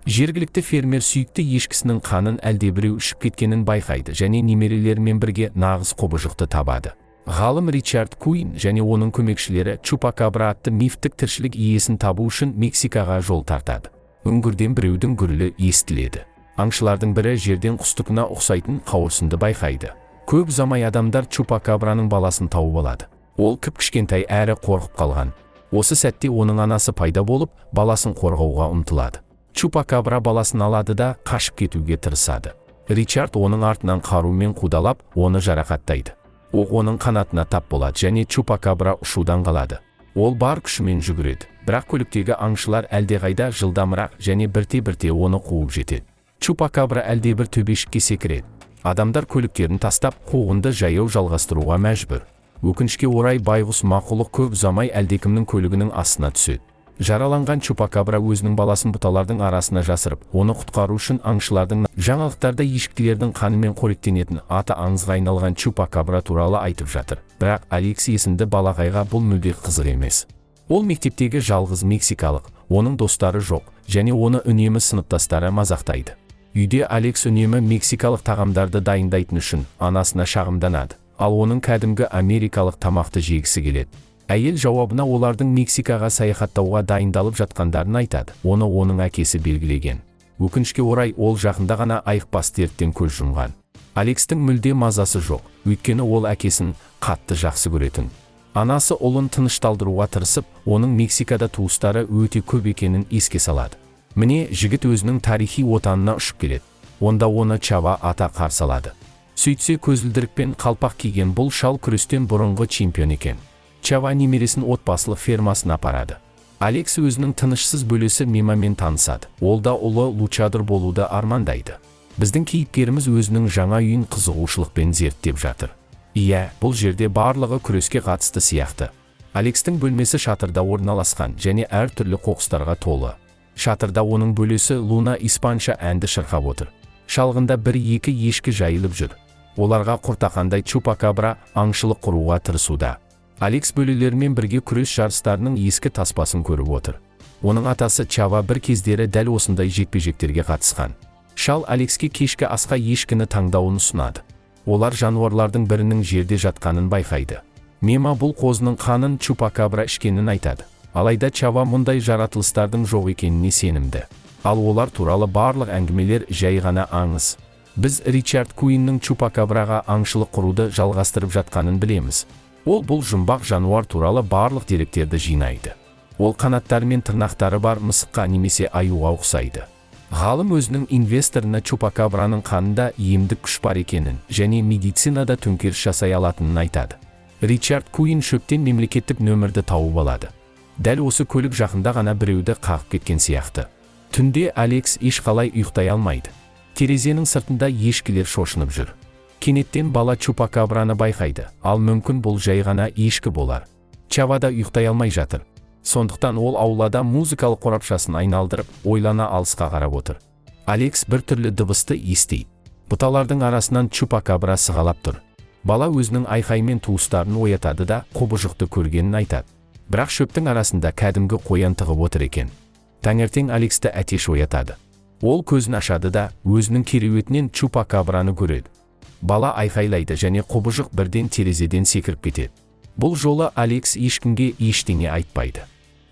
Жергілікті фермер сүйікті ешкісінің қанын әлдебіреу ішіп кеткенін байқайды және немерелерімен бірге нағыз қобыжықты табады. Ғалым Ричард Куин және оның көмекшілері Чупакабра атты мифтік тіршілік иесін табу үшін Мексикаға жол тартады. Үңгірден біреудің гүрілі естіледі. Аңшылардың бірі жерден құстықына ұқсайтын қауырсынды байқайды. Көп ұзамай адамдар Чупакабраның баласын тауып алады. Ол кіп-кішкентай әрі қорқып қалған. Осы сәтте оның анасы пайда болып, баласын қорғауға ұмтылады. Чупакабра баласын алады да қашып кетуге тырысады. Ричард оның артынан қарумен қудалап, оны жарақаттайды. Оқ оның қанатына тап болады және Чупакабра ұшудан қалады. Ол бар күшімен жүгіреді, бірақ көліктегі аңшылар әлдеқайда жылдамырақ және бірте-бірте оны қуып жетеді. Чупакабра әлдебір төбешікке секіреді. Адамдар көліктерін тастап, қуғынды жаяу жалғастыруға мәжбүр. Өкінішке орай байғұс мақұлық көп ұзамай әлдекімнің көлігінің астына түседі. Жараланған Чупакабра өзінің баласын бұталардың арасына жасырып, оны құтқару үшін аңшылардың жаңалықтарда ешкілердің қанымен қоректенетін аты аңызға айналған Чупакабра туралы айтып жатыр. Бірақ Алекс есімді балақайға бұл мүлде қызық емес. Ол мектептегі жалғыз мексикалық, оның достары жоқ және оны үнемі сыныптастары мазақтайды. Үйде Алекс үнемі мексикалық тағамдарды дайындайтын үшін анасына шағымданады, ал оның кәдімгі америкалық тамақты жегісі келеді. Әйел жауабына олардың Мексикаға саяхаттауға дайындалып жатқандарын айтады. Оны оның әкесі белгілеген. Өкінішке орай ол жақында ғана айықпас дерттен көз жұмған. Алексті мүлде мазасы жоқ, өйткені ол әкесін қатты жақсы көретін. Анасы ұлын тынышталдыруға тырысып, оның Мексикада туыстары өте көп екенін еске салады. Міне жігіт өзінің тарихи отанына ұшып келеді. Онда оны Чава ата қарсы алады. Сөйтсе көзілдірік пен қалпақ киген бұл шал күрестен бұрынғы чемпион екен. Чава немересін отбасылық фермасына апарады. Алекс өзінің тынышсыз бөлесі Мемамен танысады. Ол да ұлы лучадор болуды армандайды. Біздің кейіпкеріміз өзінің жаңа үйін қызығушылықпен зерттеп жатыр. Иә, бұл жерде барлығы күреске қатысты сияқты. Алекстің бөлмесі шатырда орналасқан және әр түрлі қоқыстарға толы. Шатырда оның бөлесі Луна испанша әнді шырқап отыр. Шалғында бір-екі ешкі жайылып жүр. Оларға құртақандай Чупакабра аңшылық құруға тырысуда. Алекс бөлелермен бірге күрес жарыстарының ескі таспасын көріп отыр. Оның атасы Чава бір кездері дәл осындай жекпе-жектерге қатысқан. Шал Алекске кешкі асқа ешкіні таңдауын ұсынады. Олар жануарлардың бірінің жерде жатқанын байқайды. Мема бұл қозының қанын Чупакабра ішкенін айтады. Алайда Чава мұндай жаратылыстардың жоқ екеніне сенімді. Ал олар туралы барлық әңгімелер жай ғана аңыз. Біз Ричард Куиннің Чупакабраға аңшылық құруды жалғастырып жатқанын білеміз. Ол бұл жұмбақ жануар туралы барлық деректерді жинайды. Ол қанаттары мен тырнақтары бар мысыққа немесе аюға ұқсайды. Ғалым өзінің инвесторына Чупакабраның қанында емдік күш бар екенін және медицинада төңкеріс жасай алатынын айтады. Ричард Куин шөптен мемлекеттік нөмірді тауып алады. Дәл осы көлік жақында ғана біреуді қағып кеткен сияқты. Түнде Алекс ешқалай ұйықтай алмайды. Терезенің сыртында ешкілер шошынып жүр. Кенеттен бала Чупакабраны байқайды, ал мүмкін бұл жай ғана ешкі болар. Чава да ұйықтай алмай жатыр. Сондықтан ол аулада музыкалық қорапшасын айналдырып, ойлана алысқа қарап отыр. Алекс бір түрлі дыбысты естиді. Бұталардың арасынан Чупакабра сығалап тұр. Бала өзінің айқаймен туыстарын оятады да қобыжықты көргенін айтады. Бірақ шөптің арасында кәдімгі қоян тығып отыр екен. Таңертең Алексті әтеш оятады. Ол көзін ашады да өзінің кереуетінен Чупакабраны көреді. Бала айқайлайды және қобыжық бірден терезеден секіріп кетеді. Бұл жолы Алекс ешкімге ештеңе айтпайды.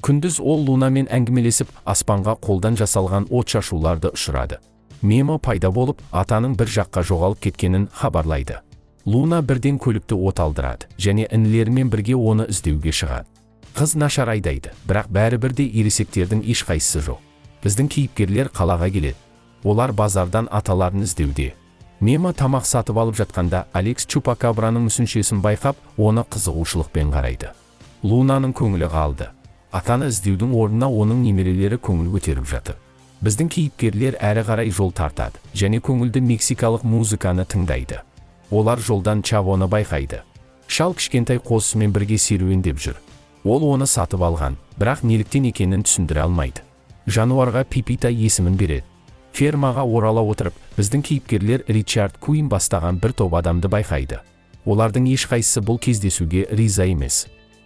Күндіз ол Лунамен әңгімелесіп, аспанға қолдан жасалған от шашуларды ұшырады. Мема пайда болып, атаның бір жаққа жоғалып кеткенін хабарлайды. Луна бірден көлікті от алдырады және інілерімен бірге оны іздеуге шығады. Қыз нашар айдайды, бірақ бәрібірде ересектердің ешқайсысы жоқ. Біздің кейіпкерлер қалаға келеді. Олар базардан аталарын іздеуде. Мема тамақ сатып алып жатқанда Алекс Чупакабраның мүсіншесін байқап, оны қызығушылықпен қарайды. Лунаның көңілі қалды. Атаны іздеудің орнына оның немерелері көңіл көтеріп жатыр. Біздің кейіпкерлер әрі қарай жол тартады және көңілді мексикалық музыканы тыңдайды. Олар жолдан Чавоны байқайды. Шал кішкентай қозысымен бірге серуендеп жүр. Ол оны сатып алған, бірақ неліктен екенін түсіндіре алмайды. Жануарға Пипита есімін береді. Фермаға орала отырып, біздің кейіпкерлер Ричард Куин бастаған бір топ адамды байқайды. Олардың ешқайсысы бұл кездесуге риза емес.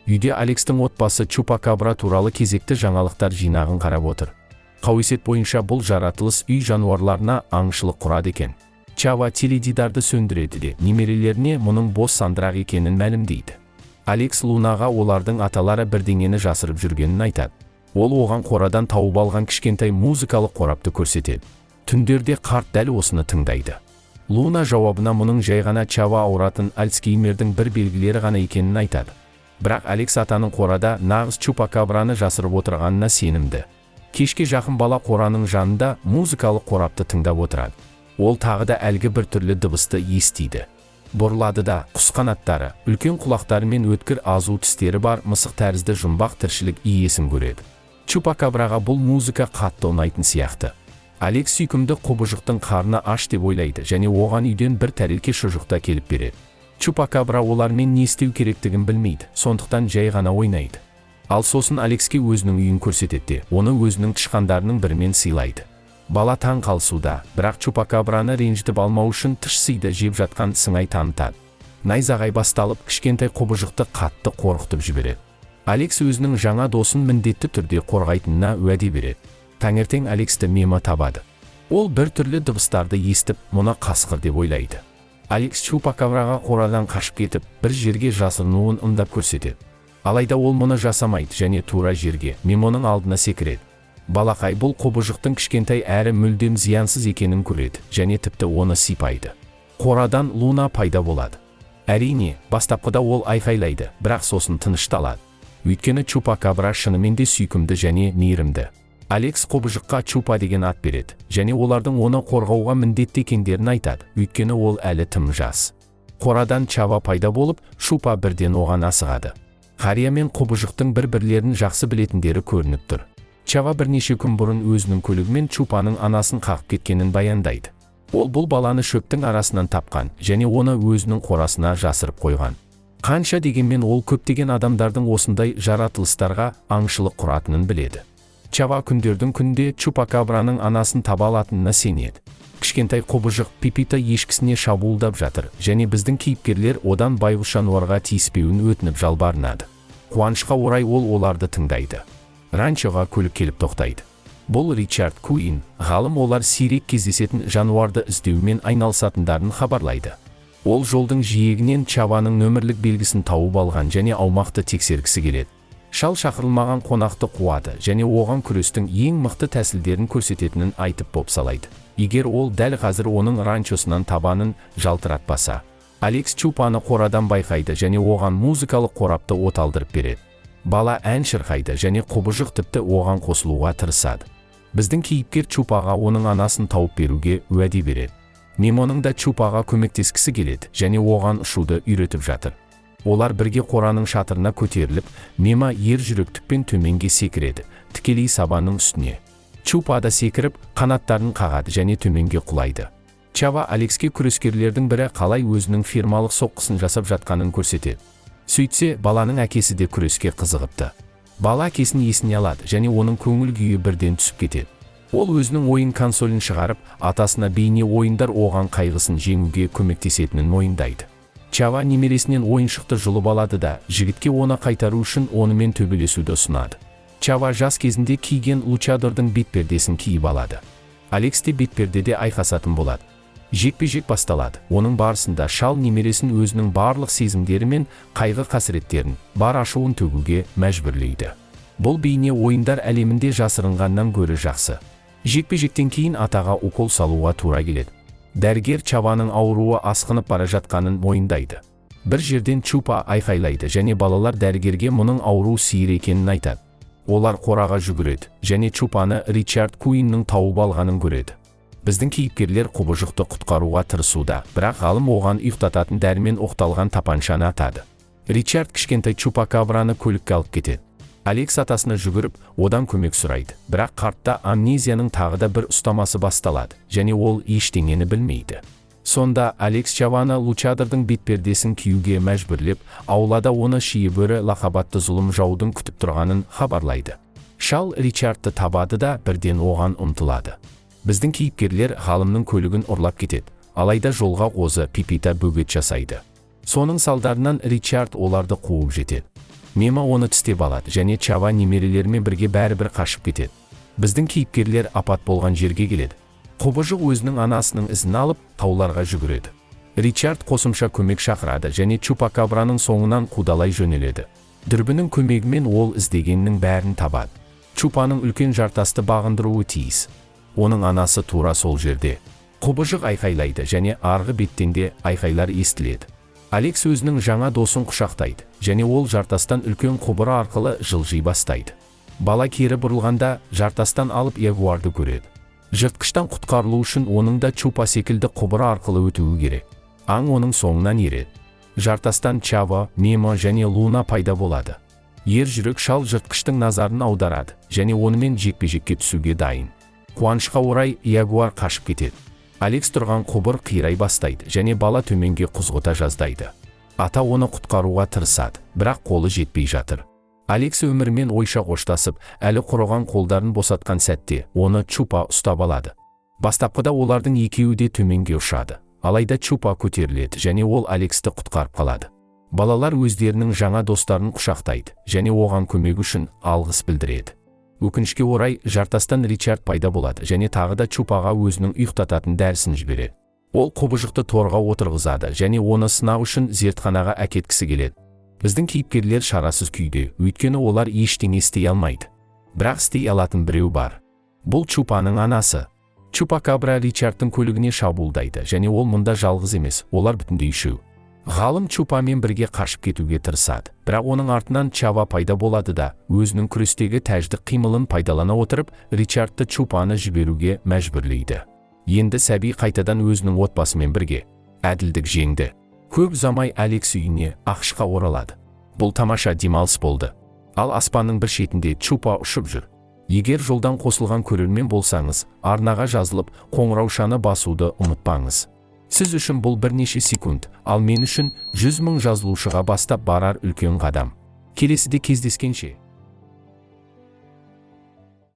Үйде Алексдің отбасы Чупакабра туралы кезекті жаңалықтар жинағын қарап отыр. Қауесет бойынша бұл жаратылыс үй жануарларына аңшылық құрады екен. Чава теледидарды сөндіреді де немерелеріне мұның бос сандырақ екенін мәлімдейді. Алекс Лунаға олардың аталары бірдеңені жасырып жүргенін айтады. Ол оған қорадан тауып алған кішкентай музыкалық қорапты көрсетеді. Түндерде қарт дәл осыны тыңдайды. Луна жауабына мұның жай ғана Чава ауыратын Альцгеймердің бір белгілері ғана екенін айтады. Бірақ Алекс атаның қорада нағыз чупакабраны жасырып отырғанына сенімді. Кешке жақын бала қораның жанында музыкалық қорапты тыңдап отырады. Ол тағы да әлгі бір түрлі дыбысты естиді. Бұрылады да құс қанаттары, үлкен құлақтары мен өткір азу тістері бар мысық тәрізді жұмбақ тіршілік иесін көреді. Чупакабраға бұл музыка қатты ұнайтын сияқты. Алекс сүйкімді құбыжықтың қарны аш деп ойлайды және оған үйден бір тәрелке шұжықта келіп береді. Чупакабра олармен не істеу керектігін білмейді, сондықтан жай ғана ойнайды. Ал сосын Алекске өзінің үйін көрсетеді, оны өзінің тышқандарының бірімен сыйлайды. Бала таң қалсуда, бірақ чупакабраны ренжітіп алмау үшін тышсыйды жеп жатқан сыңай танытады. Найзағай басталып, кішкентай құбыжықты қатты қорқытып жібереді. Алекс өзінің жаңа досын міндетті түрде қорғайтынына уәде береді. Таңертең Алексті Мема табады. Ол бір түрлі дыбыстарды естіп, мұны қасқыр деп ойлайды. Алекс чупакабраға қорадан қашып кетіп, бір жерге жасырынуын ымдап көрсетеді. Алайда ол мұны жасамайды және тура жерге, Мемоның алдына секіреді. Балақай бұл құбыжықтың кішкентай әрі мүлдем зиянсыз екенін көреді және тіпті оны сипайды. Қорадан Луна пайда болады. Әрине, бастапқыда ол айқайлайды, бірақ сосын тынышталады. Өйткені чупакабра шынымен де сүйкімді және мейірімді. Алекс құбыжыққа Чупа деген ат береді және олардың оны қорғауға міндетті екендерін айтады, өйткені ол әлі тым жас. Қорадан Чава пайда болып, Чупа бірден оған асығады. Қария мен құбыжықтың бір-бірлерін жақсы білетіндері көрініп тұр. Чава бірнеше күн бұрын өзінің көлігімен Чупаның анасын қағып кеткенін баяндайды. Ол бұл баланы шөптің арасынан тапқан және оны өзінің қорасына жасырып қойған. Қанша дегенмен ол көптеген адамдардың осындай жаратылыстарға аңшылық құратынын біледі. Чава күндердің күнде чупакабраның анасын таба алатынына сенеді. Кішкентай құбыжық Пипита ешкісіне шабуылдап жатыр және біздің кейіпкерлер одан байғұс жануарға тиіспеуін өтініп жалбарынады. Қуанышқа орай ол оларды тыңдайды. Ранчоға көлік келіп тоқтайды. Бұл Ричард Куин, ғалым, олар сирек кездесетін жануарды іздеумен айналысатындарын хабарлайды. Ол жолдың жиегінен Чаваның нөмірлік белгісін тауып алған және аумақты тексергісі келеді. Шал шақырылмаған қонақты қуады және оған күрестің ең мықты тәсілдерін көрсететінін айтып бопсалайды. Егер ол дәл қазір оның ранчосынан табанын жалтыратпаса. Алекс Чупаны қорадан байқайды және оған музыкалық қорапты оталдырып береді. Бала ән шырқайды және құбыжық тіпті оған қосылуға тырысады. Біздің кейіпкер Чупаға оның анасын тауып беруге уәде береді. Мемоның да Чупаға көмектескісі келеді және оған ұшуды үйретіп жатыр. Олар бірге қораның шатырына көтеріліп, Мема ер жүректікпен төменге секіреді, тікелей сабанның үстіне. Чупа да секіріп, қанаттарын қағады және төменге құлайды. Чава Алекске күрескерлердің бірі қалай өзінің фирмалық соққысын жасап жатқанын көрсетеді. Сөйтсе, баланың әкесі де күреске қызығыпты. Бала әкесін есіне алады және оның көңіл күйі бірден түсіп кетеді. Ол өзінің ойын консолін шығарып, атасына бейне ойындар оған қайғысын жеңуге көмектесетінін мойындайды. Чава немересінен ойыншықты жұлып алады да, жігітке оны қайтару үшін онымен төбелесуді ұсынады. Чава жас кезінде киген лучадордың бетпердесін киіп алады. Алекс те бетпердеде айқасатын болады. Жекпе-жек басталады. Оның барысында шал немересін өзінің барлық сезімдері мен қайғы қасіреттерін, бар ашуын төгуге мәжбүрлейді. Бұл бейне ойындар әлемінде жасырынғаннан гөрі жақсы. Жекпе-жектен кейін атаға укол салуға тура келеді. Дәрігер Чаваның ауруы асқынып бара жатқанын мойындайды. Бір жерден Чупа айқайлайды және балалар дәрігерге мұның ауру сиыр екенін айтады. Олар қораға жүгіреді және Чупаны Ричард Куиннің тауып алғанын көреді. Біздің кейіпкерлер құбыжықты құтқаруға тырысуда, бірақ ғалым оған ұйықтататын дәрімен оқталған тапаншаны атады. Ричард кішкентай чупакабраны көлікке алып кетеді. Алекс атасына жүгіріп, одан көмек сұрайды, бірақ қартта амнезияның тағы да бір ұстамасы басталады және ол ештеңені білмейді. Сонда Алекс Чаваны лучадордың бетпердесін киюге мәжбүрлеп, аулада оны шиебөрі лақабатты зұлым жаудың күтіп тұрғанын хабарлайды. Шал Ричардты табады да бірден оған ұмтылады. Біздің кейіпкерлер ғалымның көлігін ұрлап кетеді, алайда жолға қозы Пипита бөгет жасайды. Соның салдарынан Ричард оларды қуып жетеді. Мема оны тістеп алады және Чава немерелерімен бірге бәрібір қашып кетеді. Біздің кейіпкерлер апат болған жерге келеді. Қобыжық өзінің анасының ізін алып, тауларға жүгіреді. Ричард қосымша көмек шақырады және Чупакабраның соңынан қудалай жөнеледі. Дүрбінің көмегімен ол іздегеннің бәрін табады. Чупаның үлкен жартасты бағындыруы тиіс. Оның анасы тура сол жерде. Қобыжық айқайлайды және арғы беттен де айқайлар естіледі. Алекс өзінің жаңа досын құшақтайды және ол жартастан үлкен құбыры арқылы жылжи бастайды. Бала кері бұрылғанда жартастан алып ягуарды көреді. Жыртқыштан құтқарылу үшін оның да Чупа секілді құбыры арқылы өтуі керек. Аң оның соңынан ереді. Жартастан Чава, Немо және Луна пайда болады. Ер жүрек шал жыртқыштың назарын аударады және онымен жекпе-жекке түсуге дайын. Қуанышқа орай ягуар қашып кетеді. Алекс тұрған құбыр қирай бастайды және бала төменге құзғыта жаздайды. Ата оны құтқаруға тырысады, бірақ қолы жетпей жатыр. Алекс өмірмен ойша қоштасып, әлі құрыған қолдарын босатқан сәтте оны Чупа ұстап алады. Бастапқыда олардың екеуі де төменге ұшады. Алайда Чупа көтеріледі және ол Алексті құтқарып қалады. Балалар өздерінің жаңа достарын құшақтайды және оған көмек үшін алғыс білдіреді. Өкінішке орай, жартастан Ричард пайда болады және тағы да Чупаға өзінің ұйықтататын дәрісін жібереді. Ол қобыжықты торға отырғызады және оны сынау үшін зертханаға әкеткісі келеді. Біздің кейіпкерлер шарасыз күйде, өйткені олар ештеңе істей алмайды. Бірақ істей алатын біреу бар. Бұл Чупаның анасы. Чупакабра Ричардтың көлігіне шабуылдайды және ол мұнда жалғыз емес, олар бүтіндей үшеу. Ғалым Чупамен бірге қашып кетуге тырысады, бірақ оның артынан Чава пайда болады да, өзінің күрестегі тәждік қимылын пайдалана отырып, Ричардты Чупаны жіберуге мәжбүрлейді. Енді сәби қайтадан өзінің отбасымен бірге. Әділдік жеңді. Көп ұзамай Алекс үйіне, ақшқа оралады. Бұл тамаша демалыс болды. Ал аспанның бір шетінде Чупа ұшып жүр. Егер жолдан қосылған көрермен болсаңыз, арнаға жазылып, қоңыраушаны басуды ұмытпаңыз. Сіз үшін бұл бірнеше секунд, ал мен үшін 100 000 жазылушыға бастап барар үлкен қадам. Келесіде кездескенше.